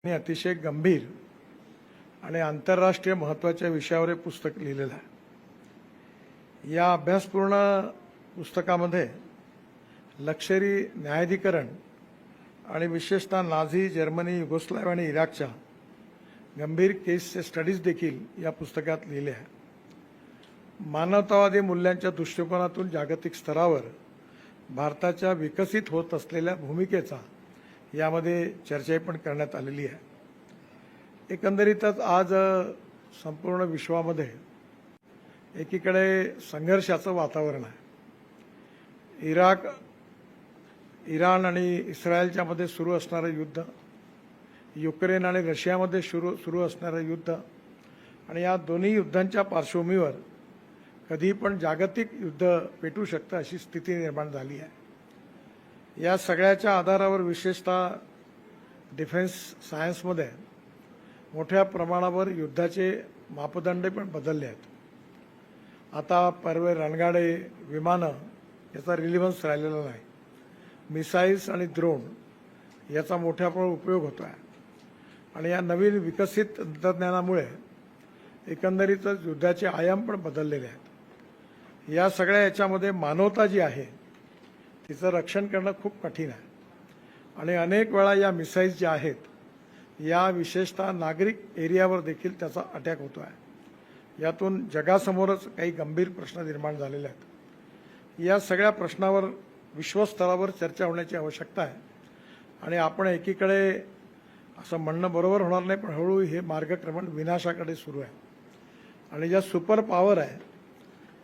आणि अतिशय गंभीर आणि आंतरराष्ट्रीय महत्त्वाच्या विषयावर हे पुस्तक लिहिलेलं आहे। या अभ्यासपूर्ण पुस्तकामध्ये लष्करी न्यायाधिकरण आणि विशेषतः नाझी, जर्मनी, युगोस्लाव्हिया आणि इराकच्या गंभीर केसचे स्टडीज देखील या पुस्तकात लिहिले आहे। मानवतावादी मूल्यांच्या दृष्टिकोनातून जागतिक स्तरावर भारताच्या विकसित होत असलेल्या भूमिकेचा यामध्ये चर्चा पण करण्यात आलेली आहे। एकंदरीतच आज संपूर्ण विश्वामध्ये एकीकडे संघर्षाचं वातावरण आहे। इराण आणि इस्रायलच्या मध्ये सुरू असणारं युद्ध, युक्रेन आणि रशियामध्ये सुरू असणारं युद्ध आणि या दोन्ही युद्धांच्या पार्श्वभूमीवर कधी पण जागतिक युद्ध पेटू शकतं अशी स्थिती निर्माण झाली आहे। या सगळ्याच्या आधारावर विशेषतः डिफेन्स सायन्समध्ये मोठ्या प्रमाणावर युद्धाचे मापदंड पण बदलले आहेत। आता पर्वे रणगाडे, विमानं याचा रिलिव्हन्स राहिलेला नाही। मिसाईल्स आणि ड्रोन याचा मोठ्या प्रमाणात उपयोग होतो आहे आणि या नवीन विकसित तंत्रज्ञानामुळे एकंदरीतच युद्धाचे आयाम पण बदललेले आहेत। या सगळ्या याच्यामध्ये मानवता जी आहे तिचं रक्षण करणं खूप कठीण आहे आणि अनेक वेळा या मिसाईल्स ज्या आहेत या विशेषतः नागरिक एरियावर देखील त्याचा अटॅक होतो आहे। यातून जगासमोरच काही गंभीर प्रश्न निर्माण झालेले आहेत। या सगळ्या प्रश्नावर विश्वस्तरावर चर्चा होण्याची आवश्यकता आहे आणि आपण एकीकडे असं म्हणणं बरोबर होणार नाही, पण हळूहळू हे मार्गक्रमण विनाशाकडे सुरू आहे आणि ज्या सुपर पॉवर आहे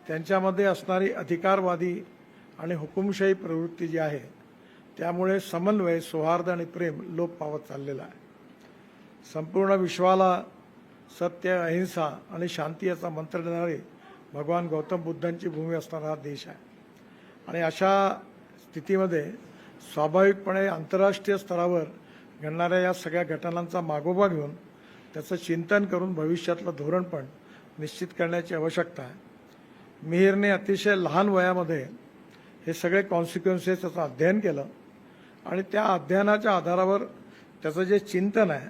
त्यांच्यामध्ये असणारी अधिकारवादी आणि हुकुमशाही प्रवृत्ती जी आहे त्यामुळे समन्वय, सौहार्द आणि प्रेम लोप पावत चाललेला आहे। संपूर्ण विश्वाला सत्य, अहिंसा आणि शांती याचा मंत्र देणारे भगवान गौतम बुद्धांची भूमी असणारा हा देश आहे आणि अशा स्थितीमध्ये स्वाभाविकपणे आंतरराष्ट्रीय स्तरावर घडणाऱ्या या सगळ्या घटनांचा मागोवा घेऊन त्याचं चिंतन करून भविष्यातलं धोरण पण निश्चित करण्याची आवश्यकता आहे। मिहिरने अतिशय लहान वयामध्ये हे सगळे कॉन्सिक्वेन्सेस त्याचं अध्ययन केलं आणि त्या अध्ययनाच्या आधारावर त्याचं जे चिंतन आहे